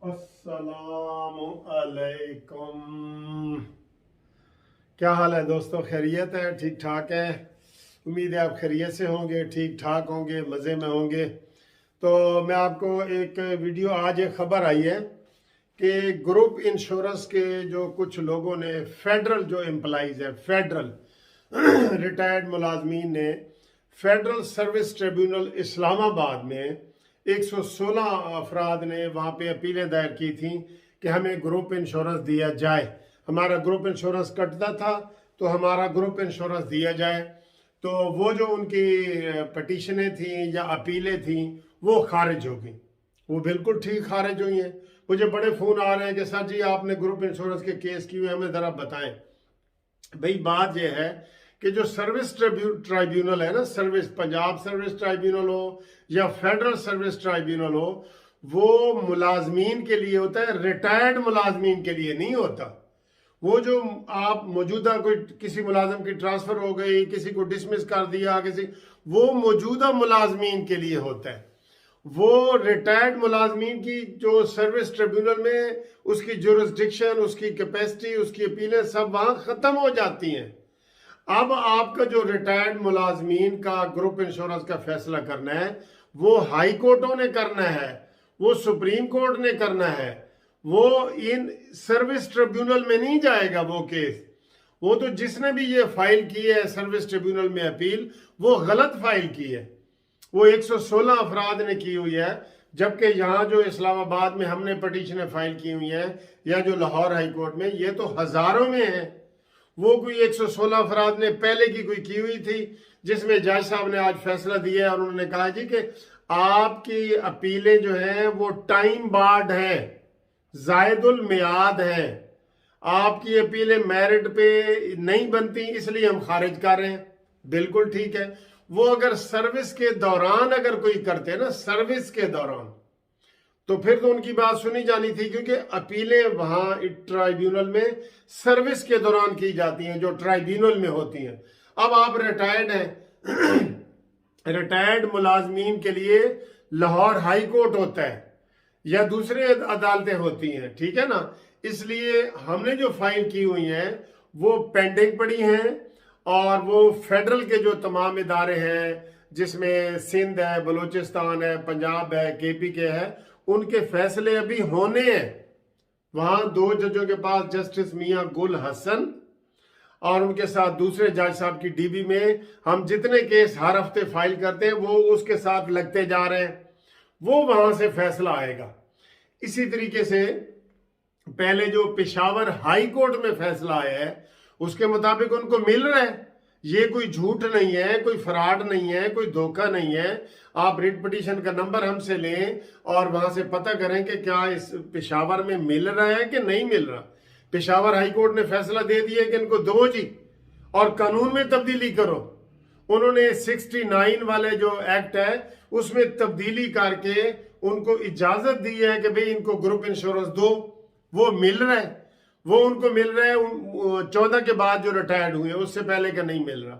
अस्सलामु अलैकुम। क्या हाल है दोस्तों? खैरियत है? ठीक ठाक है? उम्मीद है आप खैरियत से होंगे, ठीक ठाक होंगे, मज़े में होंगे। तो मैं आपको एक वीडियो, आज एक ख़बर आई है कि ग्रुप इंश्योरेंस के जो कुछ लोगों ने, फेडरल जो एम्प्लॉइज़ है, फेडरल रिटायर्ड मुलाजमीन ने फेडरल सर्विस ट्रिब्यूनल इस्लामाबाद में 116 अफराद ने वहाँ पे अपीलें दायर की थी कि हमें ग्रुप इंश्योरेंस दिया जाए। हमारा ग्रुप इंश्योरेंस कटता था तो हमारा ग्रुप इंश्योरेंस दिया जाए। तो वो जो उनकी पटिशनें थी या अपीलें थी वो खारिज हो गई। वो बिल्कुल ठीक खारिज हुई हैं। मुझे बड़े फ़ोन आ रहे हैं कि सर जी आपने ग्रुप इंश्योरेंस के केस किए, हमें ज़रा बताएं। भाई बात यह है कि जो सर्विस ट्राइब्यूनल है ना, सर्विस पंजाब सर्विस ट्राइब्यूनल हो या फेडरल सर्विस ट्राइब्यूनल हो, वो मुलाजमीन के लिए होता है, रिटायर्ड मुलाजमीन के लिए नहीं होता। वो जो आप मौजूदा कोई किसी मुलाजम की ट्रांसफर हो गई, किसी को डिसमिस कर दिया, वो मौजूदा मुलाजमीन के लिए होता है। वो रिटायर्ड मुलाजमीन की जो सर्विस ट्रिब्यूनल में उसकी जुरिस्डिक्शन, उसकी कैपेसिटी, उसकी अपीलें सब वहां खत्म हो जाती हैं। अब आपका जो रिटायर्ड मुलाजमीन का ग्रुप इंश्योरेंस का फैसला करना है वो हाई कोर्टों ने करना है, वो सुप्रीम कोर्ट ने करना है। वो इन सर्विस ट्रिब्यूनल में नहीं जाएगा वो केस। वो तो जिसने भी ये फाइल की है सर्विस ट्रिब्यूनल में अपील, वो गलत फाइल की है। वो 116 अफराद ने की हुई है, जबकि यहाँ जो इस्लामाबाद में हमने पटिशनें फाइल की हुई हैं या जो लाहौर हाई कोर्ट में, ये तो हजारों में है। वो कोई 116 अफराद ने पहले की हुई थी, जिसमें जज साहब ने आज फैसला दिया और उन्होंने कहा जी कि आपकी अपीलें जो हैं वो टाइम बार्ड है, जायदुल मियाद है। आपकी अपीलें मेरिट पे नहीं बनती, इसलिए हम खारिज कर रहे हैं। बिल्कुल ठीक है। वो अगर सर्विस के दौरान अगर कोई करते ना, सर्विस के दौरान, तो फिर तो उनकी बात सुनी जानी थी, क्योंकि अपीलें वहां ट्राइब्यूनल में सर्विस के दौरान की जाती हैं, जो ट्राइब्यूनल में होती हैं। अब आप रिटायर्ड हैं, रिटायर्ड मुलाजमीन के लिए लाहौर हाई कोर्ट होता है या दूसरे अदालतें होती हैं, ठीक है ना। इसलिए हमने जो फाइल की हुई हैं वो पेंडिंग पड़ी हैं, और वो फेडरल के जो तमाम इदारे हैं, जिसमें सिंध है, बलूचिस्तान है, पंजाब है, केपी के है, उनके फैसले अभी होने हैं। वहां 2 जजों के पास जस्टिस मियां गुल हसन और उनके साथ दूसरे जज साहब की डीबी में हम जितने केस हर हफ्ते फाइल करते हैं वो उसके साथ लगते जा रहे हैं। वो वहां से फैसला आएगा। इसी तरीके से पहले जो पेशावर हाई कोर्ट में फैसला आया है उसके मुताबिक उनको मिल रहा है। ये कोई झूठ नहीं है, कोई फ्रॉड नहीं है, कोई धोखा नहीं है। आप रिट पिटीशन का नंबर हमसे लें और वहां से पता करें कि क्या इस पेशावर में मिल रहा है कि नहीं मिल रहा। पेशावर हाई कोर्ट ने फैसला दे दिया कि इनको दो जी और कानून में तब्दीली करो। उन्होंने 69 वाले जो एक्ट है उसमें तब्दीली करके उनको इजाजत दी है कि भाई इनको ग्रुप इंश्योरेंस दो। वो मिल रहा है, वो उनको मिल रहा है 14 के बाद जो रिटायर्ड हुए, उससे पहले का नहीं मिल रहा।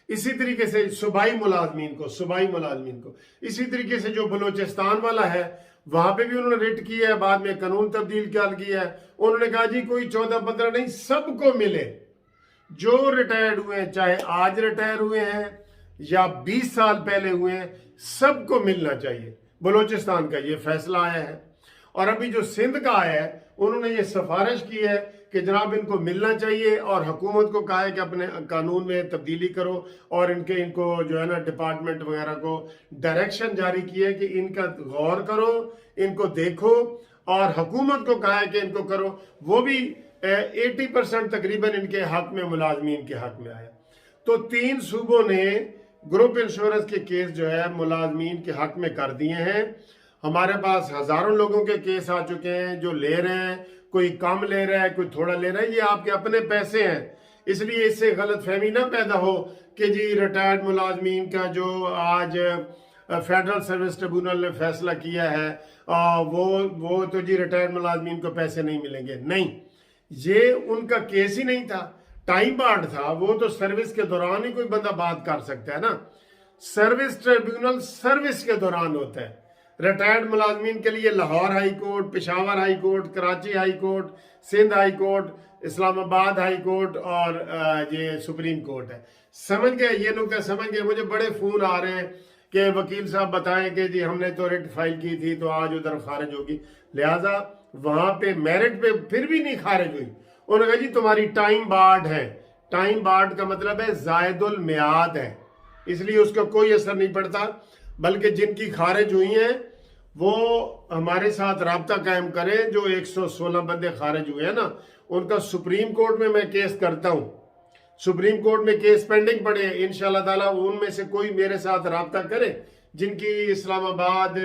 इसी तरीके से सूबाई मुलाजमीन को इसी तरीके से जो बलूचिस्तान वाला है वहां पे भी उन्होंने रिट किया है, बाद में कानून तब्दील कर किया है। उन्होंने कहा जी कोई 14-15 नहीं, सबको मिले। जो रिटायर्ड हुए हैं, चाहे आज रिटायर हुए हैं या 20 साल पहले हुए हैं, सबको मिलना चाहिए। बलूचिस्तान का ये फैसला आया है। और अभी जो सिंध का आया है, उन्होंने ये सिफारिश की है कि जनाब इनको मिलना चाहिए, और हुकूमत को कहा है कि अपने कानून में तब्दीली करो, और इनको जो है ना डिपार्टमेंट वगैरह को डायरेक्शन जारी की है कि इनका गौर करो, इनको देखो, और हुकूमत को कहा है कि इनको करो। वो भी 80% तकरीबन इनके हक में, मुलाजमीन के हक में आया। तो 3 सूबों ने ग्रुप इंश्योरेंस के केस जो है मुलाजमीन के हक में कर दिए हैं। हमारे पास हजारों लोगों के केस आ चुके हैं जो ले रहे हैं, कोई कम ले रहा है, कोई थोड़ा ले रहा है। ये आपके अपने पैसे हैं, इसलिए इससे गलतफहमी ना पैदा हो कि जी रिटायर्ड मुलाजमीन का जो आज फेडरल सर्विस ट्रिब्यूनल ने फैसला किया है वो तो जी रिटायर्ड मुलाजमीन को पैसे नहीं मिलेंगे। नहीं, ये उनका केस ही नहीं था, टाइम बार्ड था। वो तो सर्विस के दौरान ही कोई बंदा बात कर सकता है ना। सर्विस ट्रिब्यूनल सर्विस के दौरान होता है, रिटायर्ड मुलाजमीन के लिए Lahore high court, Peshawar high court, Karachi high court, Sindh high court, Islamabad high court और ये सुप्रीम कोर्ट है। समझ गए, ये नुकता समझ गए। मुझे बड़े फ़ोन आ रहे हैं कि वकील साहब बताएं कि जी हमने तो रिट फाइल की थी तो आज उधर खारिज होगी, लिहाजा वहाँ पे मेरिट पे फिर भी नहीं खारिज हुई। उन्होंने कहा जी तुम्हारी टाइम बार्ड है। टाइम बार्ड का मतलब है जायदुल मियाद है, इसलिए उसका कोई असर नहीं पड़ता। बल्कि जिनकी खारिज हुई हैं वो हमारे साथ राब्ता कायम करें। जो 116 बंदे खारिज हुए हैं ना, उनका सुप्रीम कोर्ट में मैं केस करता हूं, सुप्रीम कोर्ट में केस पेंडिंग पड़े हैं। इंशाल्लाह ताला उनमें से कोई मेरे साथ राब्ता करे जिनकी इस्लामाबाद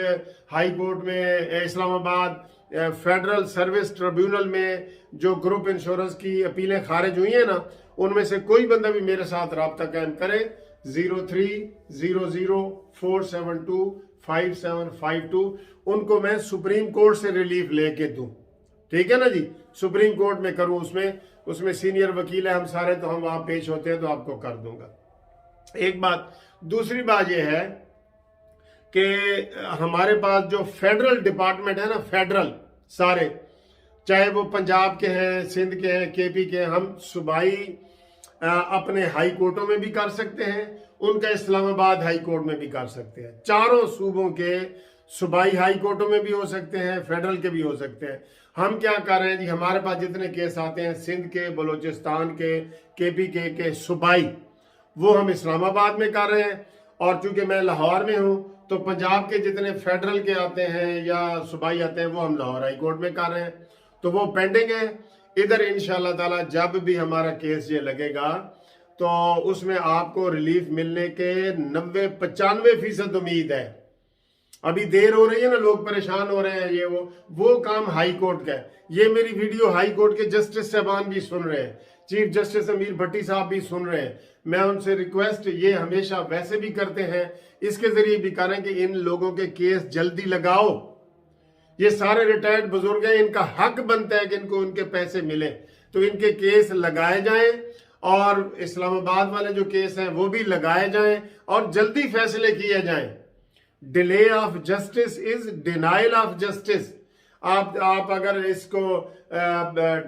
हाई कोर्ट में, इस्लामाबाद फेडरल सर्विस ट्रिब्यूनल में जो ग्रुप इंश्योरेंस की अपीलें खारिज हुई हैं ना, उनमें से कोई बंदा भी मेरे साथ राब्ता कायम करे। 030047255752 उनको मैं सुप्रीम कोर्ट से रिलीफ लेके दूं, ठीक है ना जी। सुप्रीम कोर्ट में करूं, उसमें सीनियर वकील है हम सारे, तो हम वहां पेश होते हैं तो आपको कर दूंगा। एक बात। दूसरी बात यह है कि हमारे पास जो फेडरल डिपार्टमेंट है ना, फेडरल सारे, चाहे वो पंजाब के हैं, सिंध के हैं, केपी के हैं, हम सूबाई अपने हाई कोर्टों में भी कर सकते हैं, उनका इस्लामाबाद हाई कोर्ट में भी कर सकते हैं। चारों सूबों के सूबाई हाई कोर्टों में भी हो सकते हैं, फेडरल के भी हो सकते हैं। हम क्या कर रहे हैं जी, हमारे पास जितने केस आते हैं सिंध के, बलूचिस्तान के, केपी के सूबाई, वो हम इस्लामाबाद में कर रहे हैं। और चूंकि मैं लाहौर में हूं तो पंजाब के जितने फेडरल के आते हैं या सूबाई आते हैं वो हम लाहौर हाई कोर्ट में कर रहे हैं, तो वो पेंडिंग है। इधर इंशाल्लाह ताला जब भी हमारा केस ये लगेगा तो उसमें आपको रिलीफ मिलने के 90-95% उम्मीद है। अभी देर हो रही है ना, लोग परेशान हो रहे हैं, ये वो काम हाई कोर्ट का है। ये मेरी वीडियो हाई कोर्ट के जस्टिस साहबान भी सुन रहे हैं, चीफ जस्टिस अमीर भट्टी साहब भी सुन रहे हैं। मैं उनसे रिक्वेस्ट ये हमेशा वैसे भी करते हैं, इसके जरिए भी करें कि इन लोगों के केस जल्दी लगाओ। ये सारे रिटायर्ड बुजुर्ग हैं, इनका हक बनता है कि इनको उनके पैसे मिले, तो इनके केस लगाए जाएं और इस्लामाबाद वाले जो केस हैं वो भी लगाए जाएं और जल्दी फैसले किए जाएं। Delay of justice is denial of justice. आप अगर इसको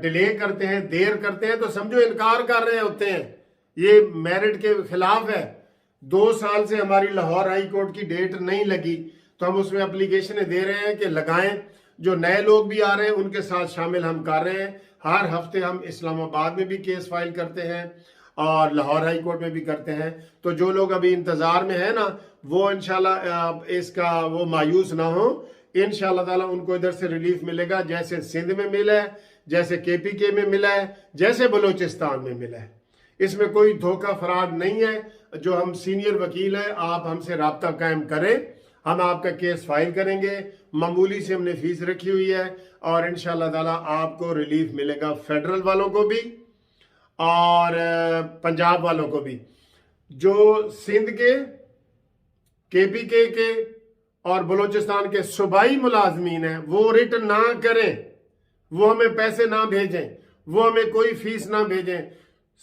डिले करते हैं, देर करते हैं, तो समझो इनकार कर रहे होते हैं, ये मेरिट के खिलाफ है। 2 साल से हमारी लाहौर हाई कोर्ट की डेट नहीं लगी, तो हम उसमें एप्लीकेशनें दे रहे हैं कि लगाएं। जो नए लोग भी आ रहे हैं उनके साथ शामिल हम कर रहे हैं। हर हफ्ते हम इस्लामाबाद में भी केस फाइल करते हैं और लाहौर हाई कोर्ट में भी करते हैं। तो जो लोग अभी इंतजार में है ना, वो इंशाल्लाह इसका वो मायूस ना हो। इंशाल्लाह ताला उनको इधर से रिलीफ मिलेगा, जैसे सिंध में मिला है, जैसे केपीके में मिला है, जैसे बलूचिस्तान में मिला है। इसमें कोई धोखा फराड नहीं है। जो हम सीनियर वकील हैं, आप हमसे राब्ता कायम करें, हम आपका केस फाइल करेंगे। मामूली से हमने फीस रखी हुई है और इंशाल्लाह ताला आपको रिलीफ मिलेगा, फेडरल वालों को भी और पंजाब वालों को भी। जो सिंध के, केपीके के और बलूचिस्तान के सूबाई मुलाजमीन हैं वो रिट ना करें, वो हमें पैसे ना भेजें, वो हमें कोई फीस ना भेजें।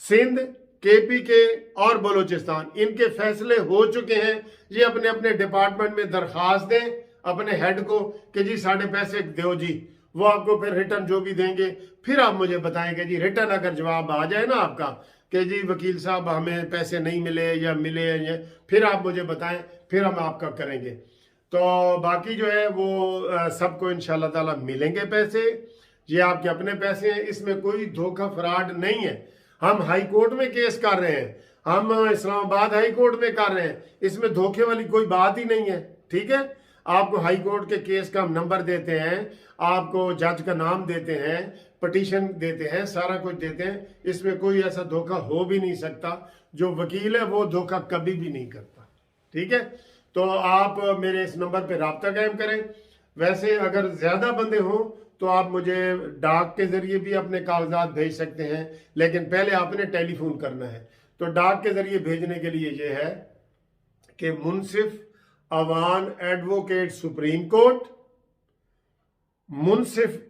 सिंध, केपीके और बलूचिस्तान, इनके फैसले हो चुके हैं। ये अपने अपने डिपार्टमेंट में दरखास्त दें अपने हेड को कि जी साढ़े पैसे दो जी, वो आपको फिर रिटर्न जो भी देंगे फिर आप मुझे बताएंगे जी। रिटर्न अगर जवाब आ जाए ना आपका कि जी वकील साहब हमें पैसे नहीं मिले या मिले, फिर आप मुझे बताएं, फिर हम आपका करेंगे। तो बाकी जो है वो सबको इंशाल्लाह ताला मिलेंगे पैसे। ये आपके अपने पैसे हैं, इसमें कोई धोखा फ्रॉड नहीं है। हम हाई कोर्ट में केस कर रहे हैं, हम इस्लामाबाद हाई कोर्ट में कर रहे हैं, इसमें धोखे वाली कोई बात ही नहीं है, ठीक है। आपको हाई कोर्ट के केस का हम नंबर देते हैं, आपको जज का नाम देते हैं, पिटीशन देते हैं, सारा कुछ देते हैं। इसमें कोई ऐसा धोखा हो भी नहीं सकता। जो वकील है वो धोखा कभी भी नहीं करता, ठीक है। तो आप मेरे इस नंबर पे राब्ता कायम करें। वैसे अगर ज्यादा बंदे हों तो आप मुझे डाक के जरिए भी अपने कागजात भेज सकते हैं, लेकिन पहले आपने टेलीफोन करना है। तो डाक के जरिए भेजने के लिए ये है कि Munsif Awan advocate supreme court, Munsif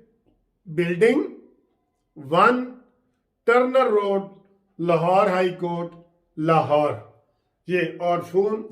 building 1 Turner road, Lahore high court, Lahore. ये और फोन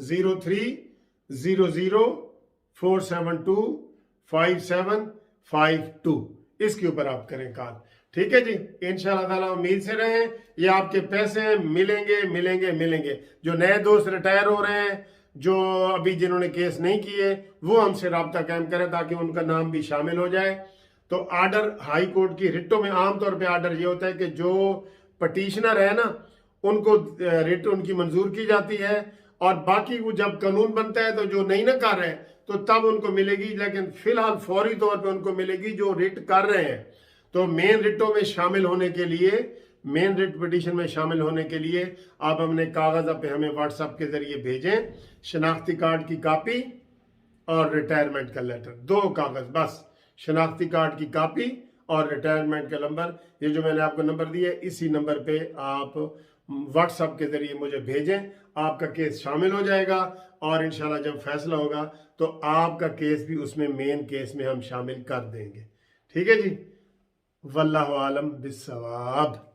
4725752 इसके ऊपर आप करें कॉल। ठीक है जी, इंशाल्लाह ताला उम्मीद से रहें, ये आपके पैसे मिलेंगे मिलेंगे मिलेंगे। जो नए दोस्त रिटायर हो रहे हैं, जो अभी जिन्होंने केस नहीं किए, वो हमसे रब्ता कायम करें ताकि उनका नाम भी शामिल हो जाए। तो आर्डर हाई कोर्ट की रिटों में आमतौर पे आर्डर ये होता है कि जो पटिशनर है ना, उनको रिट उनकी मंजूर की जाती है, और बाकी वो जब कानून बनता है तो जो नहीं ना कर रहे हैं तो तब उनको मिलेगी, लेकिन फिलहाल फौरी तौर पे उनको मिलेगी जो रिट कर रहे हैं। तो मेन रिटों में शामिल होने के लिए, मेन रिट पिटीशन में शामिल होने के लिए आप अपने कागज पे हमें व्हाट्सएप के जरिए भेजें, शनाख्ती कार्ड की कॉपी और रिटायरमेंट का लेटर, 2 कागज बस, शनाख्ती कार्ड की कॉपी और रिटायरमेंट का नंबर। ये जो मैंने आपको नंबर दिया है, इसी नंबर पे आप व्हाट्सएप के जरिए मुझे भेजें, आपका केस शामिल हो जाएगा, और इंशाल्लाह जब फैसला होगा तो आपका केस भी उसमें मेन केस में हम शामिल कर देंगे। ठीक है जी, वल्लाहु आलम बिस्सवाब।